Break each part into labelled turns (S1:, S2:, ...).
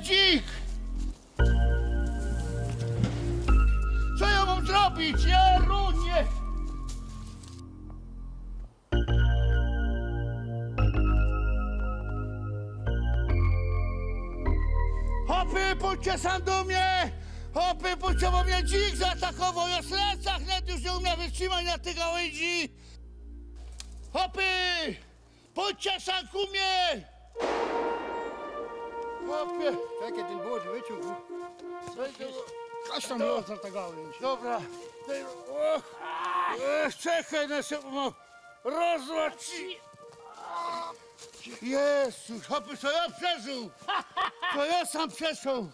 S1: dzik! Co ja mam zrobić? Jerunie! Hopy, pójdźcie sam do mnie! Hopy, pójdźcie, bo mnie dzik zaatakował! Ja slecę, chęt już nie umiem wytrzymać na tej gałęzi! Hopy! Pójdźcie sam ku mnie! Hopie!
S2: Czekaj, ten Boże wyciął. Każ tam los na tę gałęź.
S1: Dobra. Czekaj na szybko. Rozłać ci. Jezu, hopy, co ja przeżył? To ja sam przeszł.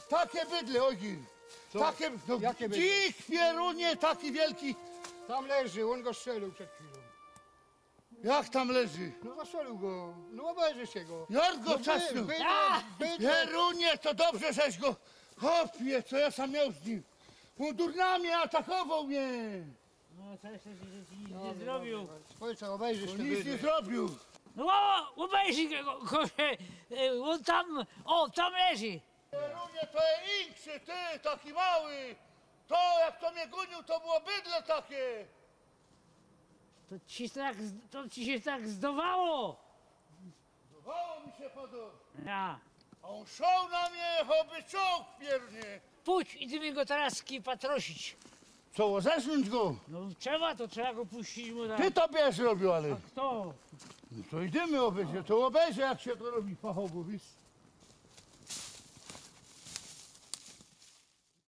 S1: Takie bydle, Ogil.
S2: Co?
S1: Takie, no,
S2: Jakie bydle?
S1: dzik, pierunie, taki wielki.
S2: Tam leży, on go strzelił przed chwilą.
S1: Jak tam leży?
S2: No zastrzelił go, no obejrzyjcie go.
S1: Jak go czasnął? Pierunie, to dobrze, żeś go... Hopie, co ja sam miał z nim? On durnami atakował mnie.
S3: No coś ci nic nie zrobił.
S2: Ojca, obejrzysz
S1: On
S2: te
S1: nic nie
S2: bydle.
S1: zrobił.
S3: No obejrzyj go, on tam, o tam leży.
S1: Pierunie, to jest inszy, ty, taki mały. To, jak to mnie gonił, to było bydle takie.
S3: To ci się tak zdawało.
S1: Zdawało mi się podobno.
S3: Ja.
S1: A on szał na mnie, choby czołg piernie.
S3: Pójdź, idziemy go teraz patrosić.
S1: Co, zesnąć go?
S3: No trzeba go puścić mu
S1: Ty to bierz robił, ale...
S3: Kto?
S1: No to idziemy obejrzeć, to obejrzę, jak się to robi fachowo, wiesz?